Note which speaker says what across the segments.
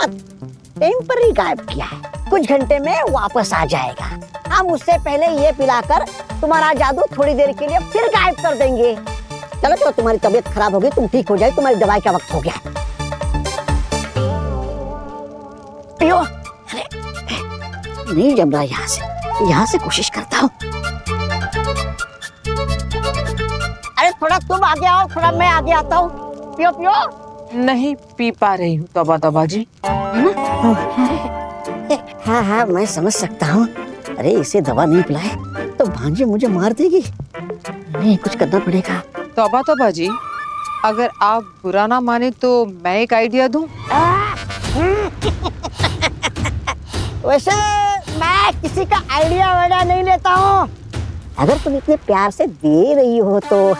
Speaker 1: Temporary गायब किया है, कुछ घंटे में वापस आ जाएगा। हम उससे पहले ये पिलाकर तुम्हारा जादू थोड़ी देर के लिए फिर गायब कर देंगे। चलो चलो, तुम्हारी तबीयत खराब होगी, तुम ठीक हो जाए, तुम्हारी दवाई का वक्त हो गया। पियो। अरे नहीं जम रहा, यहाँ से कोशिश करता हूँ। अरे थोड़ा तुम आगे आओ, थोड़ा मैं आगे आता हूँ। पियो पियो।
Speaker 2: नहीं पी पा रही हूँ तौबा जी।
Speaker 1: हाँ हाँ, मैं समझ सकता हूँ। अरे इसे दवा नहीं पिलाए तो भांजी मुझे मार देगी। नहीं, कुछ करना पड़ेगा।
Speaker 2: तौबा जी, अगर आप बुरा ना माने तो मैं एक आइडिया दूं।
Speaker 1: वैसे मैं किसी का आइडिया वाइडिया नहीं लेता हूँ। अगर तुम इतने प्यार से दे रही हो तो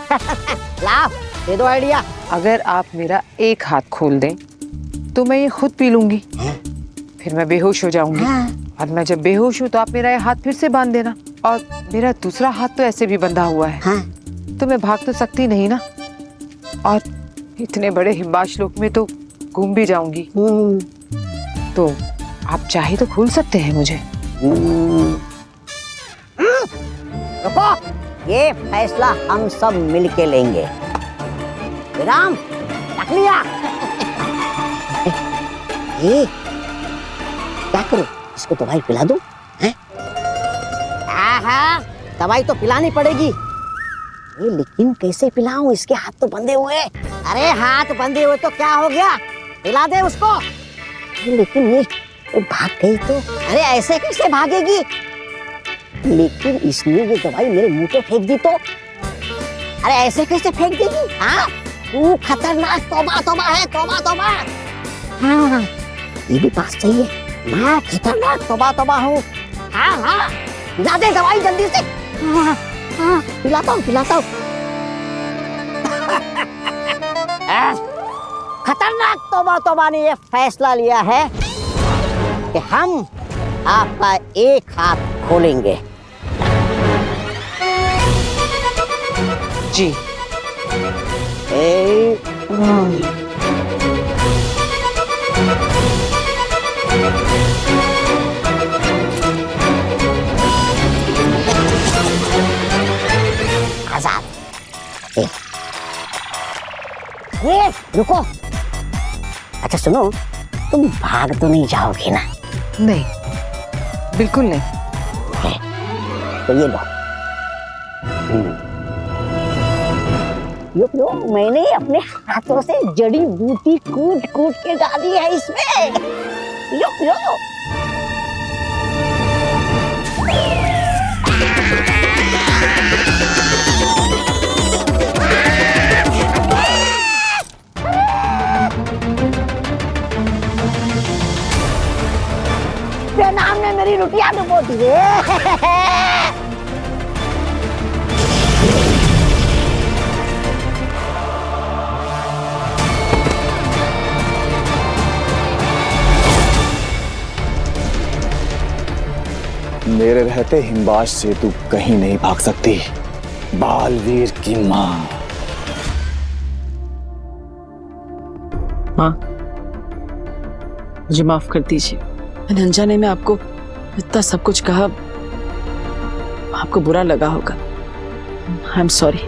Speaker 1: लाओ, दे दो आइडिया।
Speaker 2: अगर आप मेरा एक हाथ खोल दें तो मैं ये खुद पी लूंगी, फिर मैं बेहोश हो जाऊंगी। और मैं जब बेहोश हूँ तो आप मेरा ये हाथ फिर से बांध देना, और मेरा दूसरा हाथ तो ऐसे भी बंधा हुआ है। तो मैं भाग तो सकती नहीं ना, और इतने बड़े हिमाश लोक में तो घूम भी जाऊंगी। तो आप चाहे तो खोल सकते हैं मुझे।
Speaker 1: रुको, ये फैसला हम सब मिलके लेंगे। विराम, रख लिया। ये क्या करूं, इसको दवाई पिला दूं? हैं? दवाई तो पिलानी पड़ेगी। ये लेकिन कैसे पिलाऊं, इसके हाथ तो बंधे हुए। अरे हाथ बंधे हुए तो क्या हो गया, पिला दे उसको। लेकिन ये भाग गई तो? अरे ऐसे कैसे भागेगी? लेकिन इसने ये दवाई मेरे मुंह पे फेंक दी तो? अरे ऐसे कैसे फेंक देगी? हाँ, तू खतरनाक तौबा तौबा है, तौबा तौबा। हाँ, ये भी बात सही है, मैं खतरनाक तौबा तौबा हूँ। हाँ हाँ, ला दे दवाई जल्दी से। हाँ, हाँ, पिलाता हूँ पिलाता हूँ। खतरनाक तौबा तौबा ने ये फैसला लिया है कि हम आपका एक हाथ खोलेंगे।
Speaker 2: जी।
Speaker 1: आजाद। रुको। अच्छा सुनो, तुम भाग तो नहीं जाओगे ना?
Speaker 2: नहीं, बिल्कुल नहीं।
Speaker 1: तो ये लो। यो मैंने अपने हाथों से जड़ी बूटी कूट कूट के डाली है इसमें। यो नाम ने मेरी लुटिया डुबो दी है।
Speaker 3: मेरे रहते हिमबाज से तू कहीं नहीं भाग सकती, बालवीर की माँ।
Speaker 4: माँ, मुझे माफ कर दीजिए। मैंने अनजाने में आपको इतना सब कुछ कहा, आपको बुरा लगा होगा। I am sorry.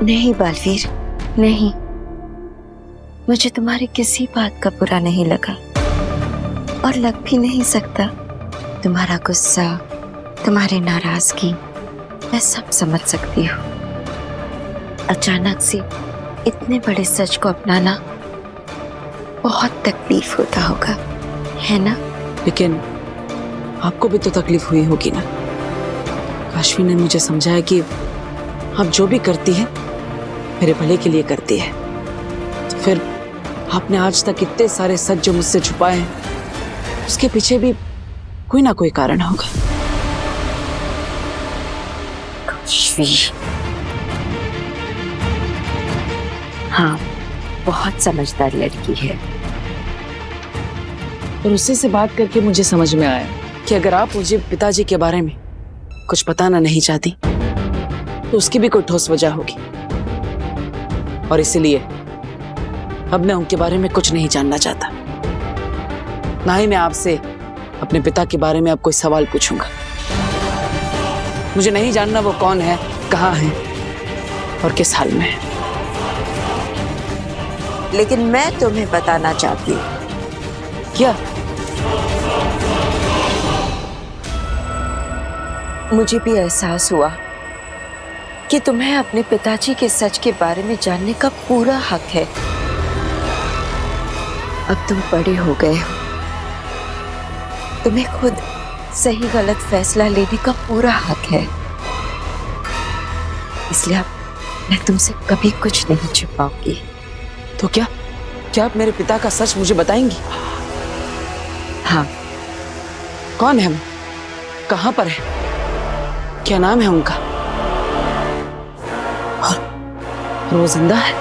Speaker 5: नहीं बालवीर, नहीं, मुझे तुम्हारी किसी बात का बुरा नहीं लगा, और लग भी नहीं सकता। तुम्हारा गुस्सा, तुम्हारी नाराजगी मैं सब समझ सकती हूँ। अचानक से इतने बड़े सच को अपनाना बहुत तकलीफ होता होगा, है ना?
Speaker 4: लेकिन आपको भी तो तकलीफ हुई होगी ना। काशवी ने मुझे समझाया कि आप जो भी करती है मेरे भले के लिए करती है। तो फिर आपने आज तक इतने सारे सच जो मुझसे छुपाए हैं, उसके पीछे भी कोई ना कोई कारण होगा।
Speaker 5: काशवी, हाँ, बहुत समझदार लड़की है।
Speaker 4: और उसी से बात करके मुझे समझ में आया कि अगर आप मुझे पिताजी के बारे में कुछ बताना नहीं चाहती तो उसकी भी कोई ठोस वजह होगी, और इसीलिए अब मैं उनके बारे में कुछ नहीं जानना चाहता। ना ही मैं आपसे अपने पिता के बारे में अब कोई सवाल पूछूंगा। मुझे नहीं जानना वो कौन है, कहाँ है और किस हाल में है।
Speaker 5: लेकिन मैं तुम्हें बताना चाहती हूँ।
Speaker 4: क्या?
Speaker 5: मुझे भी एहसास हुआ कि तुम्हें अपने पिताजी के सच के बारे में जानने का पूरा हक है। अब तुम बड़े हो गए हो, तुम्हें खुद सही गलत फैसला लेने का पूरा हक है। इसलिए अब मैं तुमसे कभी कुछ नहीं छुपाऊंगी।
Speaker 4: तो क्या आप मेरे पिता का सच मुझे बताएंगी?
Speaker 5: हाँ।
Speaker 4: कौन है वो? कहाँ पर है? क्या नाम है उनका? और वो जिंदा है?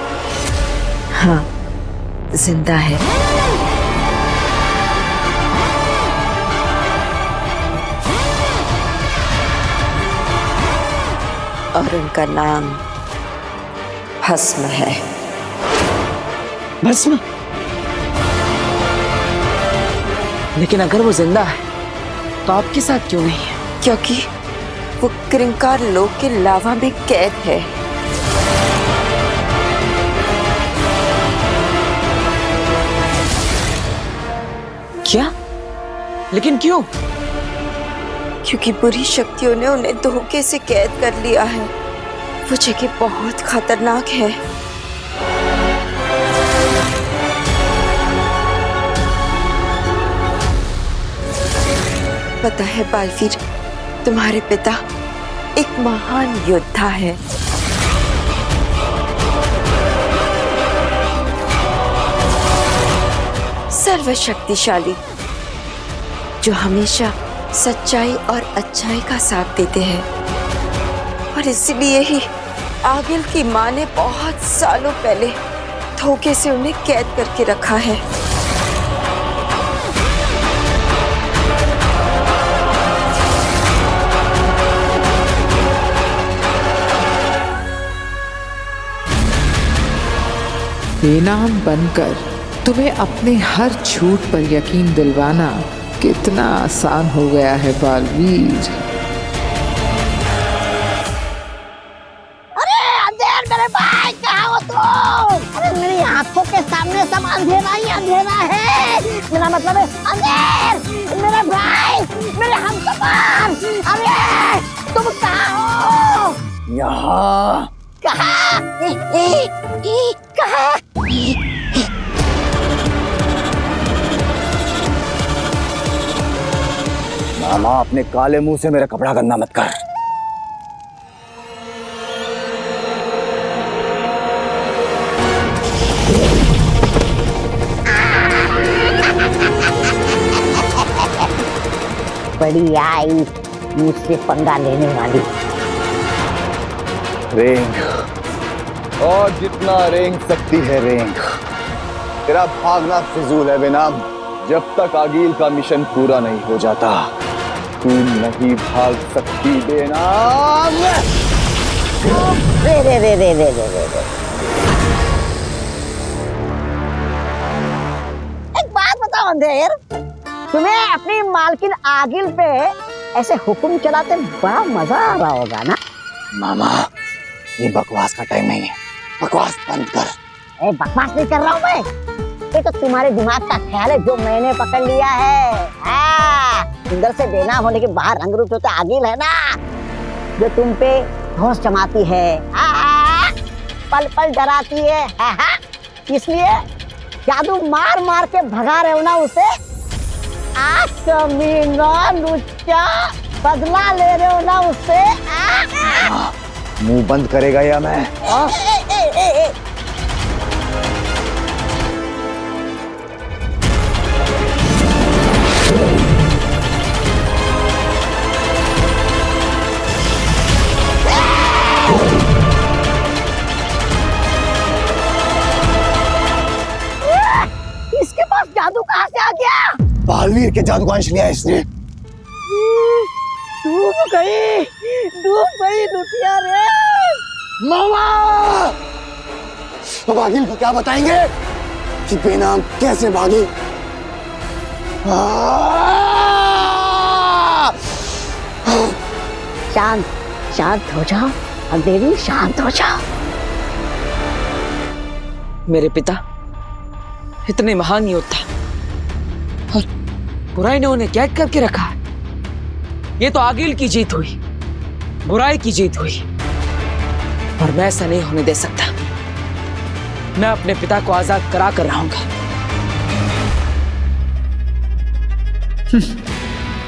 Speaker 5: हाँ, जिंदा है। और उनका नाम भस्म है।
Speaker 4: भस्म? लेकिन अगर वो जिंदा है तो आपके साथ क्यों नहीं है?
Speaker 5: क्योंकि वो क्रिंकार लोक के लावा में कैद है।
Speaker 4: क्या? लेकिन क्यों?
Speaker 5: क्योंकि बुरी शक्तियों ने उन्हें धोखे से कैद कर लिया है। वो जगह बहुत खतरनाक है। पता है बालवीर, तुम्हारे पिता एक महान योद्धा है। सर्वशक्तिशाली, जो हमेशा सच्चाई और अच्छाई का साथ देते हैं। और इसलिए ही आगिल की मां ने बहुत सालों पहले धोखे से उन्हें कैद करके रखा है।
Speaker 2: बेनाम बनकर तुम्हें अपने हर झूठ पर यकीन दिलवाना कितना आसान हो गया है बालवीर।
Speaker 1: अरे अंधेर मेरे भाई, कहाँ हो तुम? अरे मेरी आंखों के सामने सब अंधेरा ही अंधेरा है। मेरा मतलब है अंधेर मेरे भाई, मेरे हमसफर। अरे तुम कहाँ हो?
Speaker 3: यहाँ।
Speaker 1: कहाँ? कहाँ?
Speaker 3: मामा, अपने काले मुंह से मेरा कपड़ा गंदा मत कर।
Speaker 1: बड़ी आई मुझसे पंगा लेने वाली।
Speaker 3: रेंग, और जितना रेंग सकती है रेंग। तेरा भागना फिजूल है बेनाम। जब तक आगिल का मिशन पूरा नहीं हो जाता तू नहीं भाग सकती बेनाम।
Speaker 1: रे रे रे रे रे रे रे रे। एक बात बताओ अंधेर, तुम्हें अपनी मालकिन आगिल पे ऐसे हुक्म चलाते बड़ा मजा आ रहा होगा ना?
Speaker 3: मामा, ये बकवास का टाइम नहीं है। बकवास बंद कर।
Speaker 1: बकवास नहीं कर रहा हूँ मैं। ये तो तुम्हारे दिमाग का ख्याल है जो मैंने पकड़ लिया है। अंदर से बेनाम होने के बाहर रंग रूप होता आगिल है ना, जो तुम पे होश जमाती है, पल पल डराती है। इसलिए जादू मार मार के भगा रहे हो ना उसे। कमीना लुच्चा, बदला ले रहे हो ना उससे।
Speaker 3: मुंह बंद करेगा या मैं?
Speaker 1: इसके पास जादू कहाँ से आ गया?
Speaker 3: बालवीर के जादू का अंश लिया इसने।
Speaker 1: डूब गई लुटिया रे।
Speaker 3: मामा, अब आगिल को क्या बताएंगे? कि बेनाम कैसे भागी।
Speaker 1: शांत शांत हो जाओ अब देवी, शांत हो जाओ।
Speaker 4: मेरे पिता इतने महान योद्धा और बुराई ने उन्हें कैद करके रखा है। ये तो आगिल की जीत हुई, बुराई की जीत हुई, और मैं ऐसा नहीं होने दे सकता। मैं अपने पिता को आजाद करा कर रहूंगा।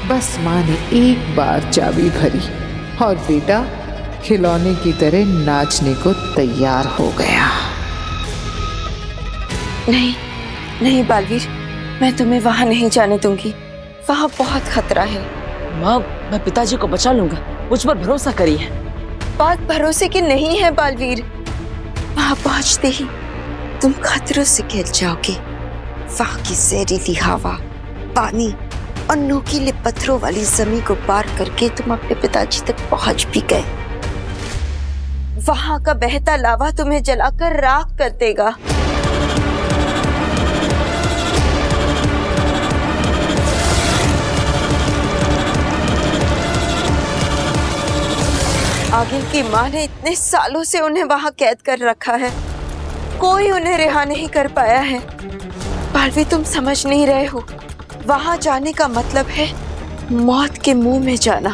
Speaker 2: बस माँ ने एक बार चाबी भरी और बेटा खिलौने की तरह नाचने को तैयार हो गया।
Speaker 5: नहीं नहीं बालवीर, मैं तुम्हें वहां नहीं जाने दूंगी। वहां बहुत खतरा है।
Speaker 4: माँ, मैं पिताजी को बचा लूंगा, मुझ पर भरोसा करिए।
Speaker 5: बात भरोसे की नहीं है बालवीर। वहां पहुंचते ही तुम खतरों से घिर जाओगे। वहां की जहरीली हवा, पानी और नोकीले पत्थरों वाली जमीन को पार करके तुम अपने पिताजी तक पहुंच भी गए। वहां का बहता लावा तुम्हें जलाकर राख कर देगा। आगिल की माँ ने इतने सालों से उन्हें वहां कैद कर रखा है, कोई उन्हें रिहा नहीं कर पाया है। बालवीर, तुम समझ नहीं रहे हो। वहां जाने का मतलब है मौत के मुंह में जाना,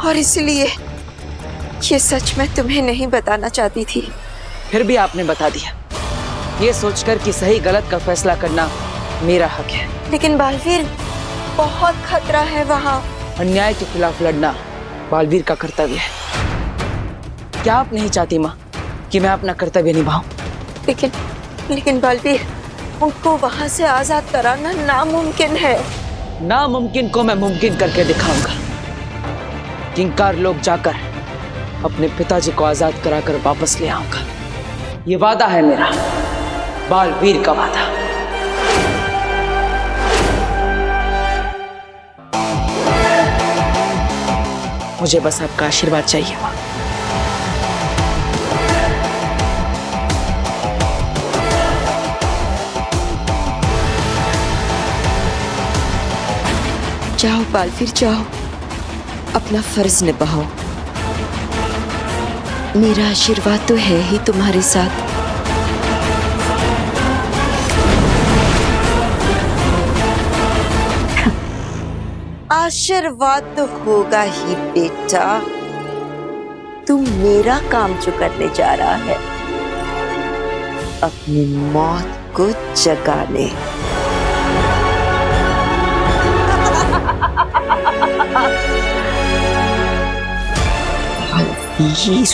Speaker 5: और इसलिए ये सच मैं तुम्हें नहीं बताना चाहती थी।
Speaker 4: फिर भी आपने बता दिया, ये सोचकर कि सही गलत का फैसला करना मेरा हक है।
Speaker 5: लेकिन बालवीर, बहुत खतरा है वहां।
Speaker 4: अन्याय के खिलाफ लड़ना बालवीर का कर्तव्य है। क्या आप नहीं चाहती माँ कि मैं अपना कर्तव्य निभाऊं?
Speaker 5: लेकिन बालवीर, उनको वहां से आजाद कराना नामुमकिन है।
Speaker 4: नामुमकिन को मैं मुमकिन करके दिखाऊंगा। किंकार लोग जाकर अपने पिताजी को आजाद कराकर वापस ले आऊंगा। ये वादा है मेरा, बालवीर का वादा। मुझे बस आपका आशीर्वाद चाहिए माँ।
Speaker 5: जाओ बालवीर, जाओ, अपना फर्ज निभाओ। मेरा आशीर्वाद तो है ही तुम्हारे साथ। आशीर्वाद तो होगा ही बेटा। तू मेरा काम जो करने जा रहा है, अपनी मौत को जगाने। बालवीर,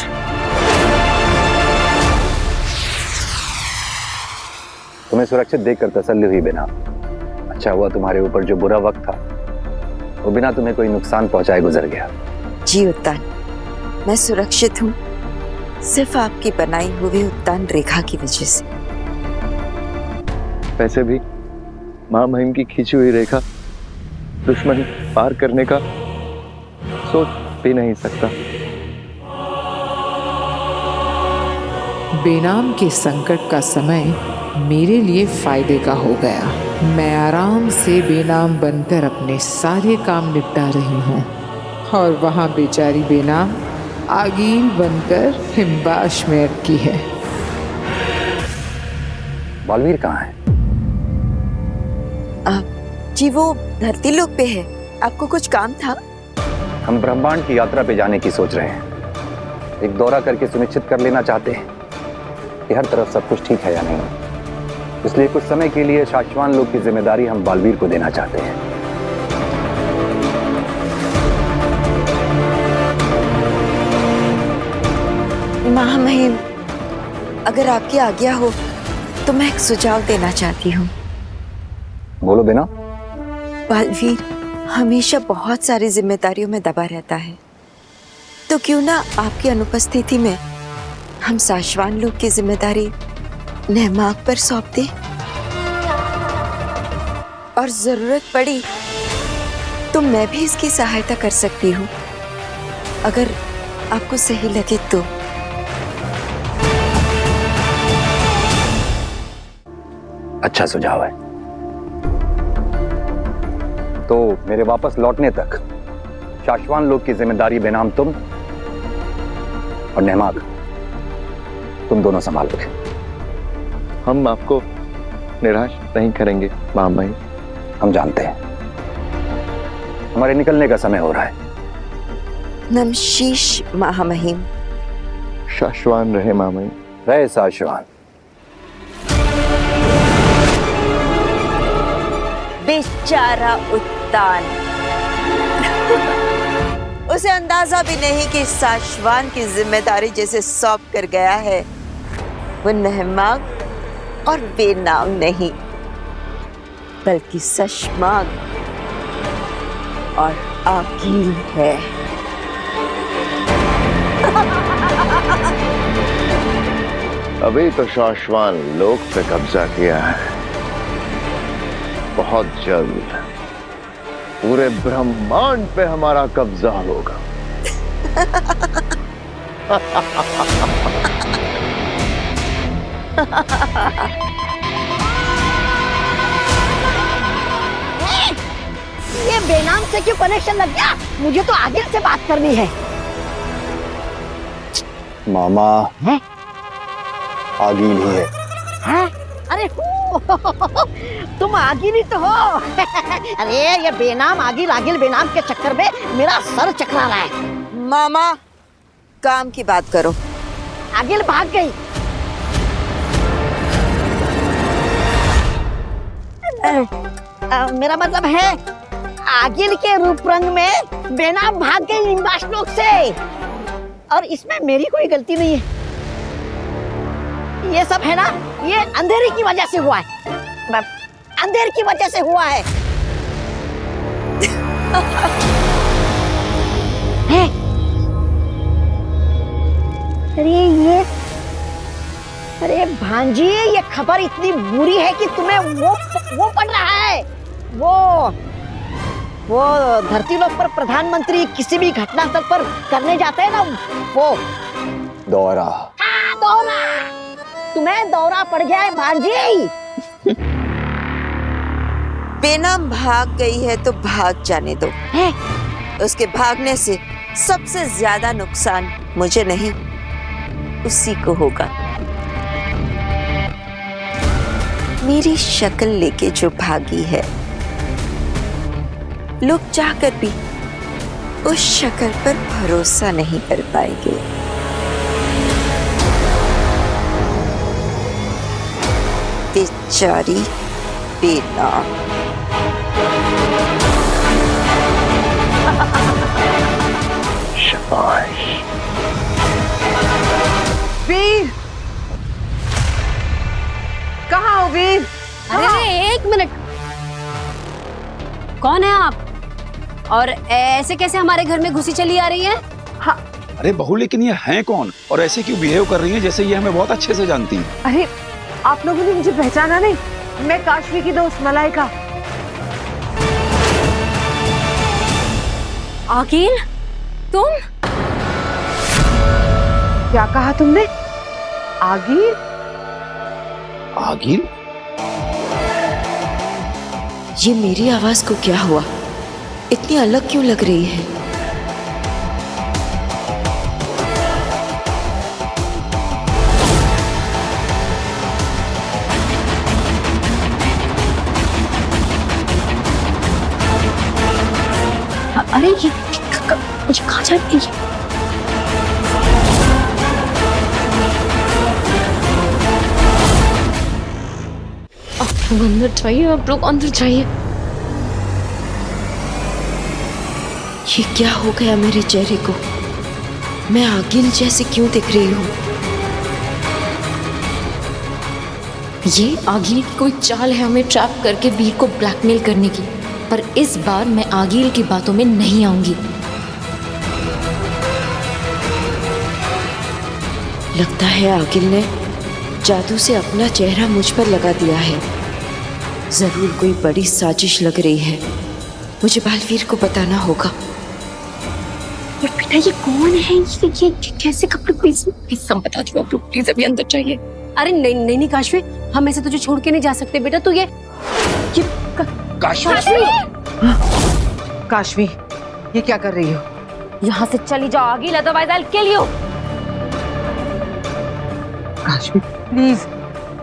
Speaker 3: तुम्हें सुरक्षित देखकर तसल्ली हुई बेना। अच्छा हुआ तुम्हारे ऊपर जो बुरा वक्त था वो बिना तुम्हें कोई नुकसान पहुंचाए गुजर गया।
Speaker 5: जी उत्तान, मैं सुरक्षित हूँ, सिर्फ आपकी बनाई हुई उत्तान रेखा की वजह से।
Speaker 3: वैसे भी मां महिम की खींची हुई रेखा दुश्मन पार करने का सोच भी नहीं सकता।
Speaker 2: बेनाम के संकट का समय मेरे लिए फायदे का हो गया। मैं आराम से बेनाम बनकर अपने सारे काम निपटा रही हूँ, और वहाँ बेचारी बेनाम आगील बनकर हिमबाश में अटकी है।
Speaker 3: बालवीर कहाँ है?
Speaker 5: जी वो धरती लोक पे है। आपको कुछ काम था?
Speaker 3: हम ब्रह्मांड की यात्रा पे जाने की सोच रहे हैं। एक दौरा करके सुनिश्चित कर लेना चाहते हैं कि हर तरफ सब कुछ ठीक है या नहीं। इसलिए कुछ समय के लिए शाश्वान लोक की जिम्मेदारी हम बालवीर को देना चाहते हैं।
Speaker 5: महामहिम, अगर आपकी आज्ञा हो तो मैं एक सुझाव देना चाहती हूँ।
Speaker 3: बोलो बेना।
Speaker 5: बालवीर हमेशा बहुत सारी जिम्मेदारियों में दबा रहता है, तो क्यों ना आपकी अनुपस्थिति में हम शाश्वान लोक की जिम्मेदारी नेमाक पर सौंप दें, और जरूरत पड़ी तो मैं भी इसकी सहायता कर सकती हूँ, अगर आपको सही लगे तो।
Speaker 3: अच्छा सुझाव है। तो मेरे वापस लौटने तक शाश्वान लोग की जिम्मेदारी बेनाम तुम और नेहमाग तुम दोनों संभालोगे।
Speaker 6: हम आपको निराश नहीं करेंगे मामाई।
Speaker 3: हम जानते हैं हमारे निकलने का समय हो रहा है।
Speaker 5: नमशीश महामहिम।
Speaker 6: शाश्वान रहे मामाई।
Speaker 3: रहे शाश्वान।
Speaker 5: बेचारा उत्तान। उसे अंदाजा भी नहीं कि शाश्वान की जिम्मेदारी जैसे सौंप कर गया है वो नहमाग और बेनाम नहीं बल्कि सशमाग और आकील है।
Speaker 6: अभी तो शाश्वान लोक पे कब्जा किया है, बहुत जल्द पूरे ब्रह्मांड पे हमारा कब्जा होगा।
Speaker 1: ये बेनाम से क्यों कनेक्शन लग गया? मुझे तो आगिल से बात करनी है।
Speaker 3: मामा
Speaker 1: है?
Speaker 3: आगिल ही है।
Speaker 1: हैं? अरे तुम आगिल ही तो हो। अरे ये बेनाम आगिल आगिल बेनाम के चक्कर में मेरा सर चकरा रहा है।
Speaker 5: मामा काम की बात करो।
Speaker 1: आगिल भाग गई। मेरा मतलब है आगिल के रूप रंग में बेनाम भाग गई इंद्रलोक से और इसमें मेरी कोई गलती नहीं है। ये सब है ना, ये अंधेरे की वजह से हुआ है। अंधेरे की वजह से हुआ है। है? अरे भांजी ये खबर इतनी बुरी है कि तुम्हें वो पड़ रहा है। वो धरती लोक पर प्रधानमंत्री किसी भी घटनास्थल पर करने जाते हैं ना, वो
Speaker 3: दौरा।
Speaker 1: हाँ, दौरा। तुम्हें दौरा पड़ गया है भांजी।
Speaker 5: बेनाम भाग गई है तो भाग जाने दो।
Speaker 1: है?
Speaker 5: उसके भागने से सबसे ज्यादा नुकसान मुझे नहीं उसी को होगा। मेरी शक्ल लेके जो भागी है, लोग चाहकर भी उस शक्ल पर भरोसा नहीं कर पाएंगे। बेचारी बेनाम।
Speaker 6: शाबाश।
Speaker 2: वीर, कहाँ हो वीर?
Speaker 7: अरे एक मिनट, कौन है आप और ऐसे कैसे हमारे घर में घुसी चली आ रही है?
Speaker 2: हाँ,
Speaker 8: अरे बहू लेकिन ये हैं कौन और ऐसे क्यों बिहेव कर रही हैं जैसे ये हमें बहुत अच्छे से जानती हैं?
Speaker 2: अरे आप लोगों ने मुझे पहचाना नहीं? मैं काशवी की दोस्त मलाइका।
Speaker 7: आकिल, तुम?
Speaker 2: क्या कहा तुमने? आगिल?
Speaker 8: आगिल?
Speaker 5: ये मेरी आवाज को क्या हुआ? इतनी अलग क्यों लग रही है?
Speaker 7: अरे ये मुझे कहाँ जा रही है? आप लोग अंदर जाइए, आप लोग अंदर जाइए।
Speaker 5: ये क्या हो गया मेरे चेहरे को? मैं आगिल जैसे क्यों दिख रही हूँ?
Speaker 7: ये आगिल की कोई चाल है हमें ट्रैप करके वीर को ब्लैकमेल करने की, पर इस बार मैं आगिल की बातों में नहीं आऊंगी।
Speaker 5: लगता है आगिल ने जादू से अपना चेहरा मुझ पर लगा दिया है। जरूर कोई बड़ी साजिश लग रही है। मुझे बालवीर को बताना होगा।
Speaker 7: और बेटा ये कौन है? ये कैसे कपड़े? प्लीज सब बता दो आप लोग, प्लीज अभी अंदर जाइए।
Speaker 9: अरे नहीं नहीं नहीं काशवी, हम ऐसे तुझे छोड़ के नहीं जा सकते बेटा। तू ये
Speaker 8: काशवी,
Speaker 2: काशवी, ये क्या कर रही हो?
Speaker 7: यहाँ से चली जाओ आगिल, otherwise I will kill you.
Speaker 2: Kashvi please,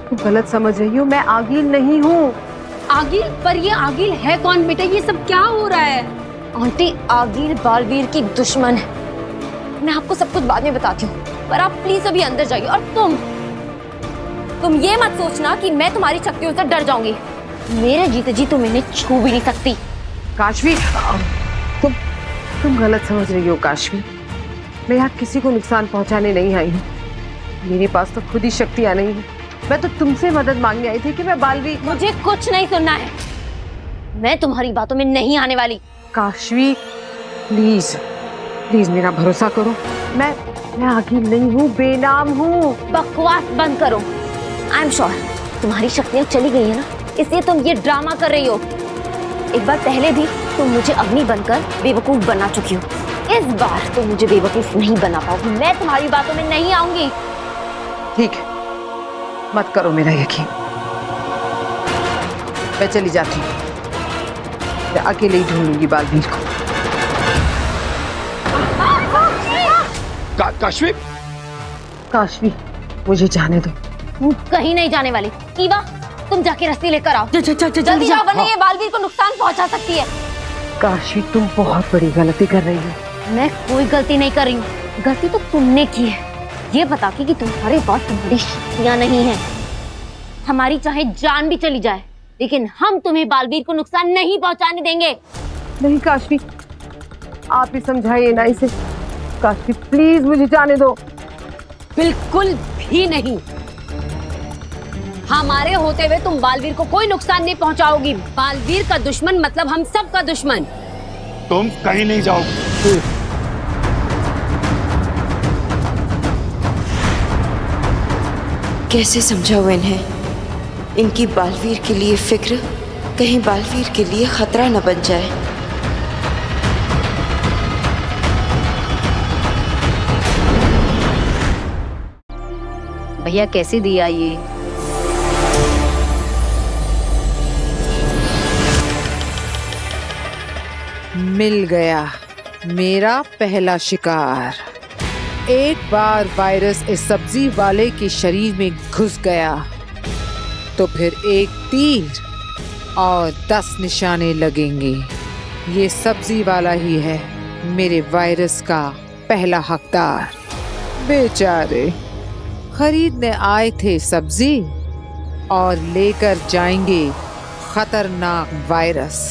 Speaker 2: तुम गलत समझ रही हो, मैं आगिल नहीं हूँ।
Speaker 9: आगिल? पर ये आगिल है कौन बेटा? ये सब क्या हो रहा है?
Speaker 7: आंटी, आगिल बालवीर की दुश्मन है। मैं आपको सब कुछ बाद में बताती हूँ, पर आप प्लीज अभी अंदर जाइए। और तुम ये मत सोचना कि मैं तुम्हारी शक्तियों से डर जाऊंगी। मेरे जीते जी तुम इन्हें छू भी नहीं सकती।
Speaker 2: काशवी, तुम गलत समझ रही हो काशवी। मैं यहाँ किसी को नुकसान पहुँचाने नहीं आई हूँ। मेरे पास तो खुद ही शक्तियाँ नहीं है। मैं तो तुमसे मदद मांगने आई थी कि मैं बालवीर।
Speaker 7: मुझे कुछ नहीं सुनना है, मैं तुम्हारी बातों में नहीं आने वाली।
Speaker 2: काशवी प्लीज प्लीज मेरा भरोसा करो। मैं आगिल नहीं हूँ, बेनाम हूँ।
Speaker 7: बकवास बंद करो। आई एम श्योर तुम्हारी शक्तियाँ चली गई है ना, इसलिए तुम ये ड्रामा कर रही हो। एक बार पहले भी तुम मुझे अग्नि बनकर बेवकूफ बना चुकी हो। इस बार तुम मुझे बेवकूफ नहीं बना पाओगी। मैं तुम्हारी बातों में नहीं आऊंगी।
Speaker 2: ठीक है, मत करो मेरा यकीन। मैं चली जाती हूँ, मैं अकेले ही ढूंढूंगी बालवीर को।
Speaker 8: काशवी,
Speaker 2: काशवी मुझे जाने दो।
Speaker 7: कहीं नहीं जाने वाली। ईवा, तुम जाके रस्सी लेकर आओ।
Speaker 9: जल्दी
Speaker 7: जल्दी जाओ, वरना ये बालवीर को नुकसान पहुंचा सकती है।
Speaker 2: काशवी तुम बहुत बड़ी गलती कर रही हो।
Speaker 7: मैं कोई गलती नहीं कर रही हूँ। गलती तो तुमने की है, ये बता के कि तुम्हारे पास तुम्हारी शक्तियाँ नहीं है। हमारी चाहे जान भी चली जाए, लेकिन हम तुम्हें बालवीर को नुकसान नहीं पहुंचाने देंगे।
Speaker 2: नहीं काशवी, आप ही समझाइए ना इसे। काशवी प्लीज मुझे जाने दो।
Speaker 9: बिल्कुल भी नहीं। हमारे होते हुए तुम बालवीर को कोई नुकसान नहीं पहुंचाओगी। बालवीर का दुश्मन मतलब हम सब का दुश्मन।
Speaker 8: तुम कहीं नहीं जाओगे।
Speaker 5: कैसे समझाऊं इन्हें? इनकी बालवीर के लिए फिक्र कहीं बालवीर के लिए खतरा न बन जाए।
Speaker 9: भैया कैसे दिया ये?
Speaker 2: मिल गया मेरा पहला शिकार। एक बार वायरस इस सब्जी वाले के शरीर में घुस गया तो फिर एक तीर और 10 निशाने लगेंगे। ये सब्जी वाला ही है मेरे वायरस का पहला हकदार। बेचारे खरीदने आए थे सब्जी और लेकर जाएंगे खतरनाक वायरस।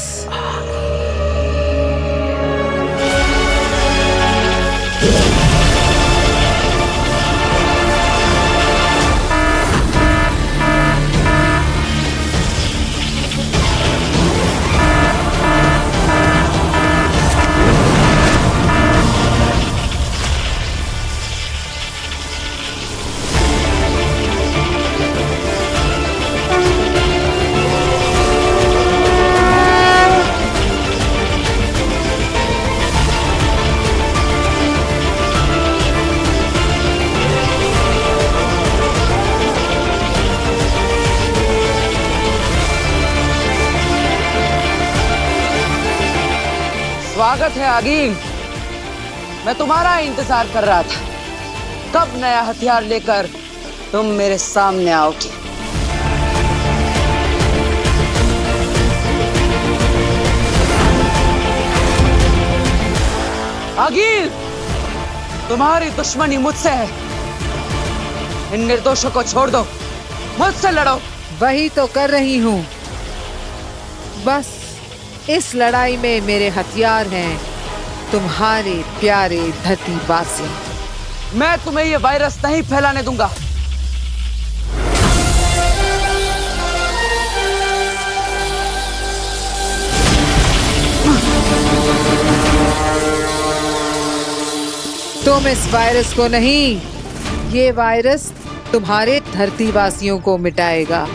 Speaker 4: स्वागत है आगिल। मैं तुम्हारा इंतजार कर रहा था। कब नया हथियार लेकर तुम मेरे सामने आओगे? आगिल, तुम्हारी दुश्मनी मुझसे है। इन निर्दोषों को छोड़ दो, मुझसे लड़ो।
Speaker 2: वही तो कर रही हूँ। बस इस लड़ाई में मेरे हथियार हैं तुम्हारे प्यारे धरतीवासी।
Speaker 4: मैं तुम्हें ये वायरस नहीं फैलाने दूंगा।
Speaker 2: तुम इस वायरस को नहीं, ये वायरस तुम्हारे धरतीवासियों को मिटाएगा।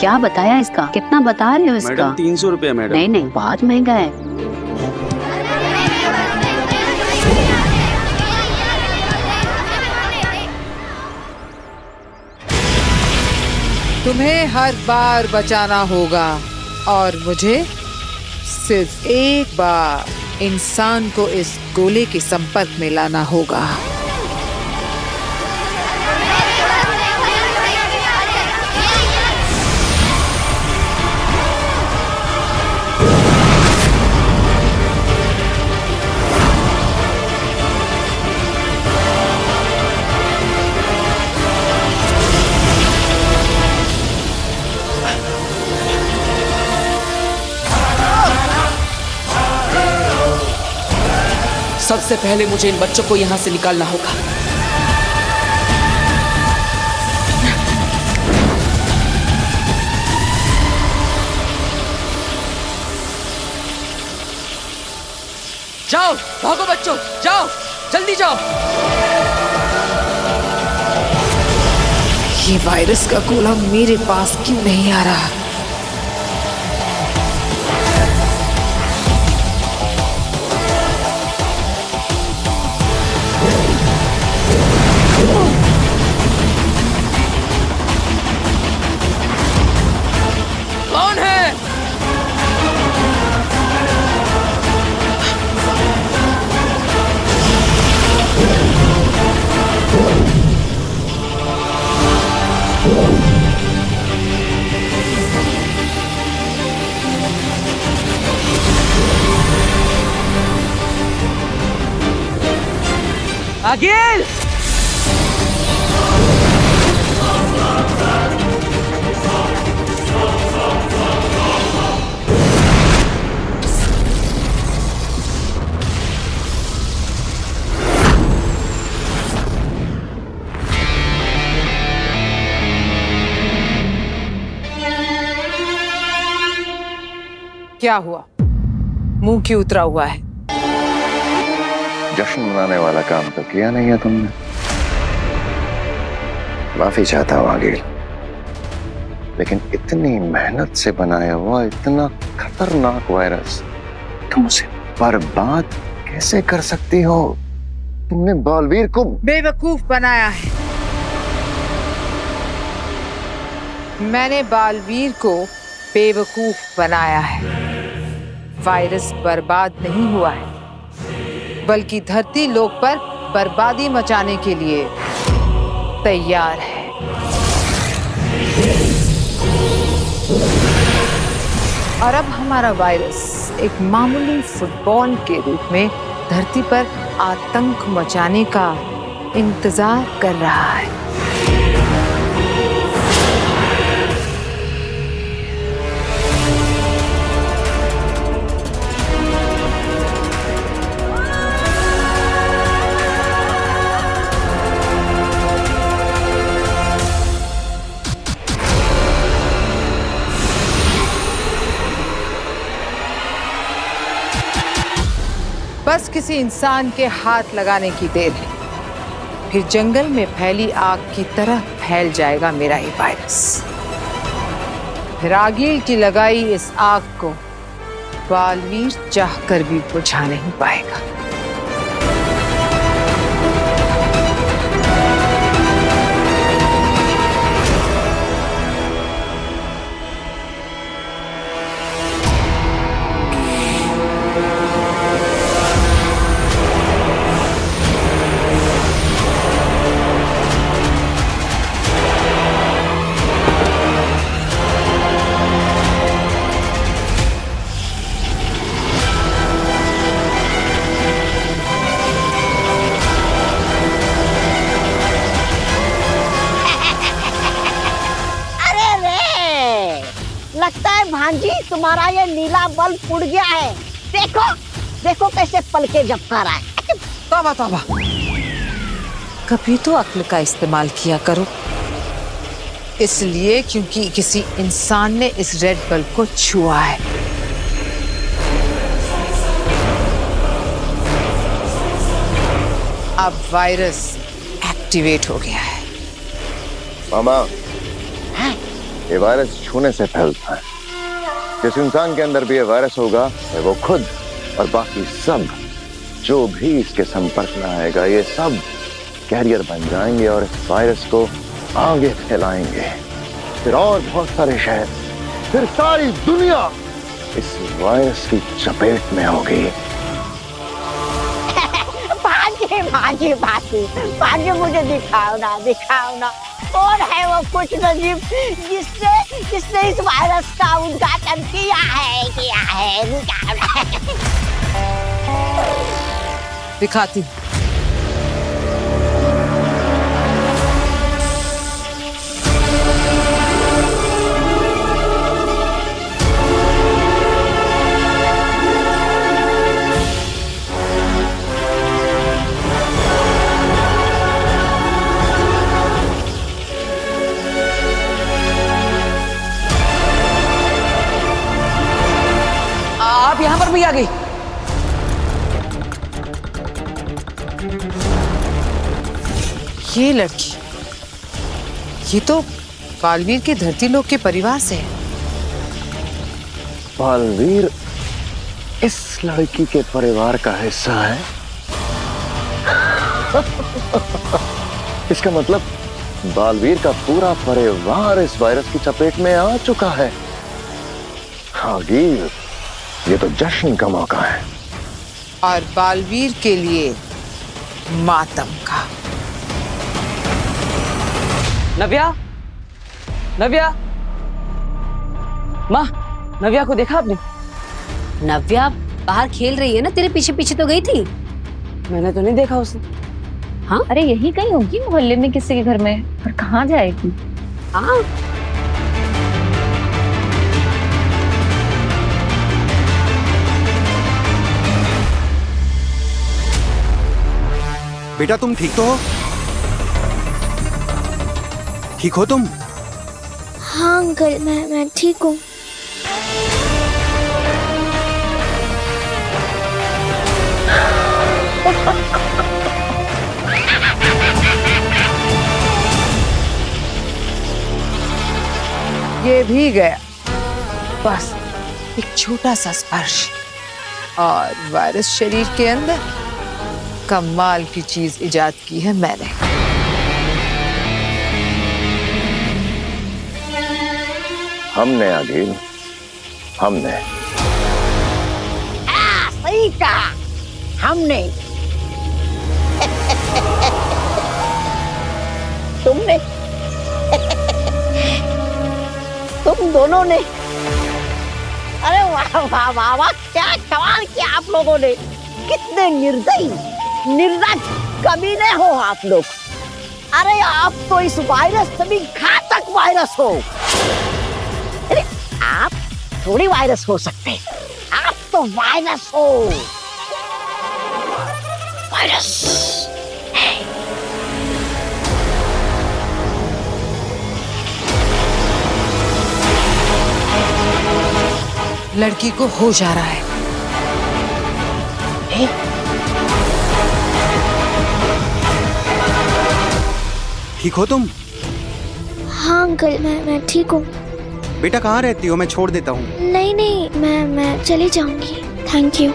Speaker 9: क्या बताया इसका? कितना बता रहे हो इसका?
Speaker 8: मैडम 300 रुपया मैडम।
Speaker 9: नहीं नहीं, बहुत महंगा है।
Speaker 2: तुम्हें हर बार बचाना होगा और मुझे सिर्फ एक बार इंसान को इस गोले के संपर्क में लाना होगा।
Speaker 4: सबसे पहले मुझे इन बच्चों को यहाँ से निकालना होगा। जाओ, भागो बच्चों, जाओ, जल्दी जाओ।
Speaker 2: ये वायरस का गोला मेरे पास क्यों नहीं आ रहा?
Speaker 4: कौन है? आगिल!
Speaker 2: क्या हुआ? मुंह क्यों उतरा हुआ है?
Speaker 6: जश्न मनाने वाला काम तो किया नहीं है तुमने। माफी चाहता हूं आगिल, लेकिन इतनी मेहनत से बनाया हुआ इतना खतरनाक वायरस तुम उसे बर्बाद कैसे कर सकती हो? तुमने बालवीर को
Speaker 2: बेवकूफ बनाया है। मैंने बालवीर को बेवकूफ बनाया है। वायरस बर्बाद नहीं हुआ है, बल्कि धरती लोक पर बर्बादी मचाने के लिए तैयार है। और अब हमारा वायरस एक मामूली फुटबॉल के रूप में धरती पर आतंक मचाने का इंतजार कर रहा है। बस किसी इंसान के हाथ लगाने की देर है, फिर जंगल में फैली आग की तरह फैल जाएगा मेरा ये वायरस। फिर आगिल की लगाई इस आग को बालवीर चाहकर भी बुझा नहीं पाएगा।
Speaker 1: लगता है भांजी तुम्हारा ये नीला बल्ब उड़ गया है। देखो देखो कैसे पलके झपका रहा है।
Speaker 2: तौबा तौबा, कभी तो अक्ल का इस्तेमाल किया करो। इसलिए क्योंकि किसी इंसान ने इस रेड बल्ब को छुआ है। अब वायरस एक्टिवेट हो गया है।
Speaker 6: मामा, ये वायरस छूने से फैलता है। जिस इंसान के अंदर भी ये वायरस होगा वो खुद और बाकी सब जो भी इसके संपर्क में आएगा ये सब कैरियर बन जाएंगे और इस वायरस को आगे फैलाएंगे। फिर और बहुत सारे शहर, फिर सारी दुनिया इस वायरस की चपेट में होगी।
Speaker 1: भाग्य भाग्य भाग्य भाग्य, मुझे दिखाओ ना कौन है वो कुछ नजीब जिसने इस वायरस का उद्घाटन किया है
Speaker 2: दिखाती।
Speaker 4: आप यहाँ पर भी आ गई।
Speaker 2: ये लड़की, ये तो बालवीर के धरती लोक के परिवार से है।
Speaker 6: बालवीर इस लड़की के परिवार का हिस्सा है। इसका मतलब बालवीर का पूरा परिवार इस वायरस की चपेट में आ चुका है। आगिल, ये तो जश्न का मौका है।
Speaker 2: और बालवीर के लिए मातम का।
Speaker 4: नव्या, नव्या, माँ, नव्या को देखा आपने?
Speaker 9: नव्या बाहर खेल रही है ना, तेरे पीछे पीछे तो गई थी।
Speaker 4: मैंने तो नहीं देखा उसे।
Speaker 9: हाँ,
Speaker 7: अरे यही कहीं होगी मोहल्ले में किसी के घर में, पर कहाँ जाएगी?
Speaker 9: हाँ,
Speaker 10: बेटा तुम ठीक तो हो? ठीक हो तुम?
Speaker 11: हाँ अंकल, मैं ठीक हूँ।
Speaker 2: ये भी गया, बस एक छोटा सा स्पर्श और वायरस शरीर के अंदर। कमाल की चीज इजाद की है मैंने।
Speaker 6: हमने आगिल, हमने।
Speaker 1: सही कहा, हमने। तुमने तुम दोनों ने। अरे वाह वाह वाह वाह, क्या कमाल किया आप लोगों ने। कितने निर्दयी निर्लज कमीने हो आप लोग। अरे आप तो इस वायरस से भी घातक वायरस हो। अरे आप थोड़ी वायरस हो सकते, आप तो वायरस हो। वायरस।
Speaker 2: लड़की को हो जा रहा है।
Speaker 10: ठीक हो तुम?
Speaker 11: हाँ अंकल, मैं ठीक हूँ।
Speaker 10: बेटा कहाँ रहती हो? मैं छोड़ देता हूँ।
Speaker 11: नहीं, मैं चली जाऊंगी। Thank you.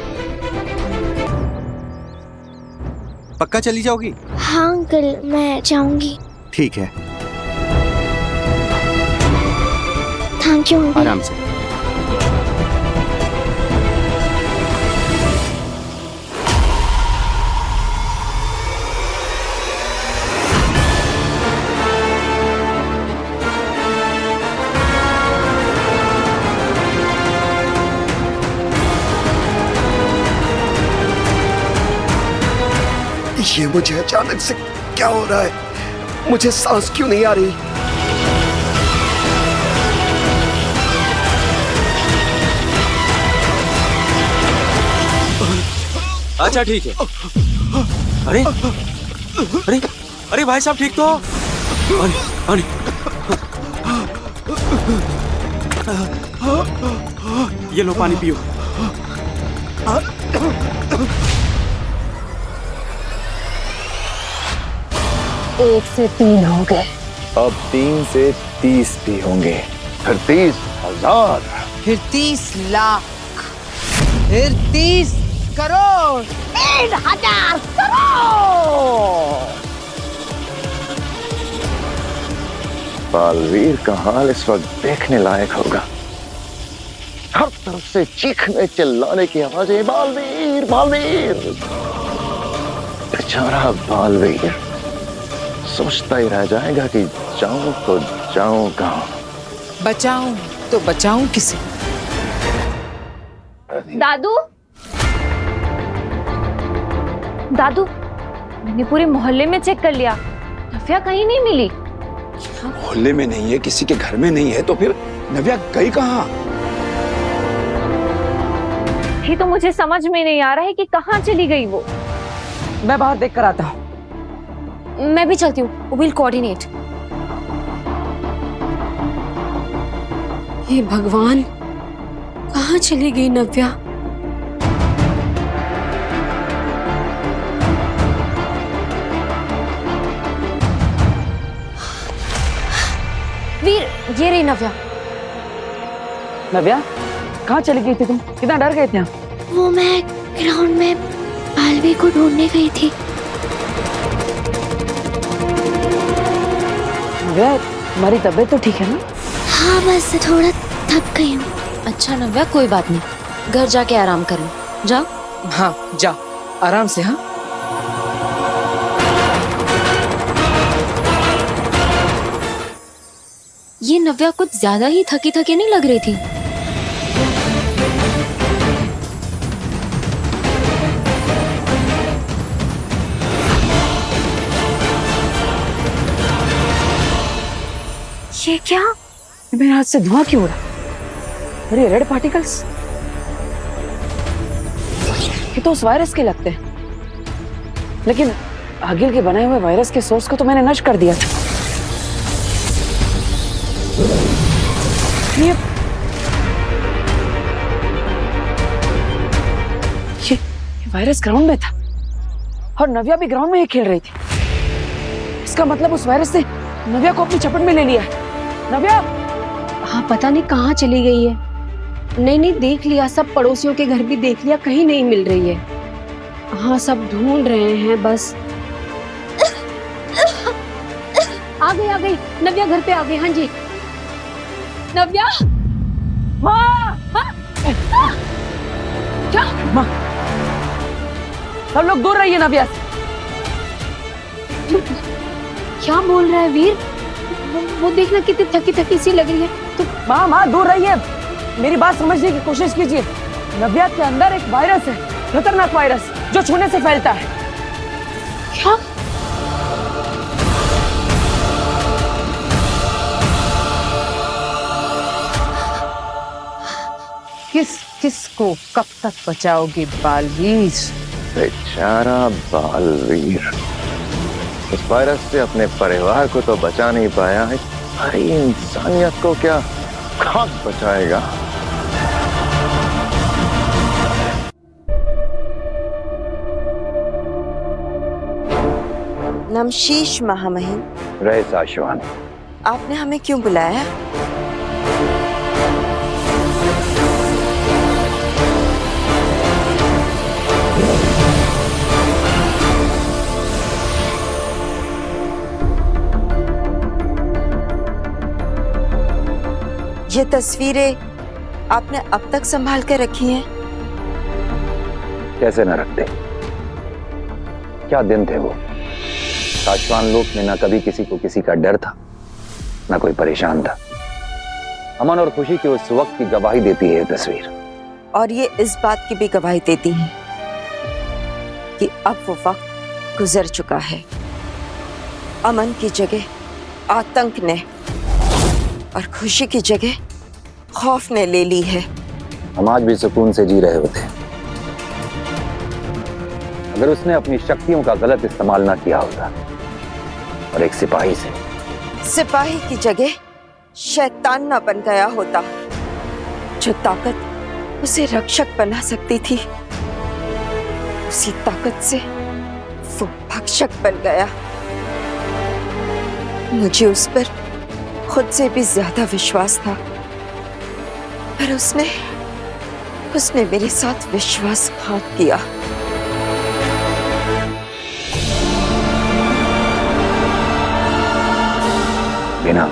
Speaker 10: पक्का चली जाओगी?
Speaker 11: हाँ अंकल, मैं जाऊंगी।
Speaker 10: ठीक है,
Speaker 11: थैंक यू अंकल।
Speaker 10: आराम से।
Speaker 6: ये मुझे अचानक से क्या हो रहा है? मुझे सांस क्यों नहीं आ रही?
Speaker 10: अच्छा ठीक है। अरे अरे अरे भाई साहब ठीक तो हो? अरे अरे ये लो पानी पियो।
Speaker 1: 1 से 3 हो गए।
Speaker 3: अब 3 से 30 भी होंगे।
Speaker 6: फिर 30,000,
Speaker 2: फिर 30 लाख, फिर 30 करोड़,
Speaker 1: 3,000 करोड़।
Speaker 6: बालवीर का हाल इस वक्त देखने लायक होगा। हर तरफ से चीखने चिल्लाने की आवाजें, बालवीर बालवीर। बेचारा बालवीर सोचता ही रह जाएगा कि जाऊं तो जाऊं कहां,
Speaker 2: बचाऊं तो बचाऊं किसे?
Speaker 7: दादू, दादू, मैंने पूरे मोहल्ले में चेक कर लिया, नव्या कहीं नहीं मिली।
Speaker 8: मोहल्ले में नहीं है, किसी के घर में नहीं है, तो फिर नव्या गई कहाँ?
Speaker 7: ये तो मुझे समझ में नहीं आ रहा है कि कहाँ चली गई वो।
Speaker 4: मैं बाहर देख कर आता हूँ।
Speaker 7: मैं भी चलती हूँ, विल कोऑर्डिनेट।
Speaker 9: हे भगवान, कहाँ चली गई नव्या?
Speaker 7: वीर, ये रही नव्या।
Speaker 4: नव्या, कहाँ चली गई थी तुम? कितना डर गए थे आप?
Speaker 11: वो मैं ग्राउंड में बालवीर को ढूंढने गई थी।
Speaker 4: नव्या, तुम्हारी तबीयत तो ठीक है ना?
Speaker 11: हाँ, बस थोड़ा थक गई हूँ।
Speaker 5: अच्छा नव्या, कोई बात नहीं, घर जाके आराम कर लो, जाओ।
Speaker 4: हाँ जाओ, आराम से। हाँ,
Speaker 5: ये नव्या कुछ ज्यादा ही थकी थकी नहीं लग रही थी?
Speaker 11: ये क्या?
Speaker 4: मेरे हाथ से धुआं क्यों हो रहा? अरे रेड पार्टिकल्स, ये तो उस वायरस के लगते हैं। लेकिन आगिल के बनाए हुए वायरस के सोर्स को तो मैंने नष्ट कर दिया था। ये वायरस ग्राउंड में था और नव्या भी ग्राउंड में ही खेल रही थी। इसका मतलब उस वायरस ने नव्या को अपनी चपेट में ले लिया है। नव्या,
Speaker 9: हाँ, पता नहीं कहाँ चली गई है। नहीं, देख लिया, सब पड़ोसियों के घर भी देख लिया, कहीं नहीं मिल रही है। हाँ, सब ढूंढ रहे हैं बस। आ गई नव्या, घर पे आ गई। हाँ जी नव्या।
Speaker 4: माँ,
Speaker 9: क्या?
Speaker 4: माँ, सब लोग दूर रहिए नव्या से।
Speaker 9: क्या बोल रहा है वीर? वो देखना कितनी थकी थकी सी लग रही है। तो
Speaker 4: माँ दूर रहिए, मेरी बात समझने की कोशिश कीजिए। नव्या के अंदर एक वायरस है, खतरनाक वायरस, जो छूने से फैलता है।
Speaker 9: क्या?
Speaker 2: किस को कब तक बचाओगे बालवीर?
Speaker 6: बेचारा बालवीर इस वायरस से अपने परिवार को तो बचा नहीं पाया है, सारी इंसानियत को क्या खाक बचाएगा?
Speaker 5: नमशीश महामहिम,
Speaker 6: रहे साशवान,
Speaker 5: आपने हमें क्यों बुलाया? ये तस्वीरें आपने अब तक संभाल कर रखी हैं?
Speaker 3: कैसे न रखते, क्या दिन थे वो। साशवान लोक में ना कभी किसी को किसी का डर था, ना कोई परेशान था। अमन और खुशी की उस वक्त की गवाही देती है ये तस्वीर।
Speaker 5: और ये इस बात की भी गवाही देती हैं कि अब वो वक्त गुजर चुका है। अमन की जगह आतंक ने और खुशी की जगह खौफ ने ले ली है।
Speaker 3: हम आज भी सुकून से जी रहे होते अगर उसने अपनी शक्तियों का गलत इस्तेमाल ना किया होता और एक सिपाही से।
Speaker 5: सिपाही की जगह शैतान ना बन गया होता, जो ताकत उसे रक्षक बना सकती थी, उसी ताकत से वो भक्षक बन गया। मुझे उस पर खुद से भी ज्यादा विश्वास था। पर उसने उसने मेरे साथ विश्वासघात किया।
Speaker 3: बिना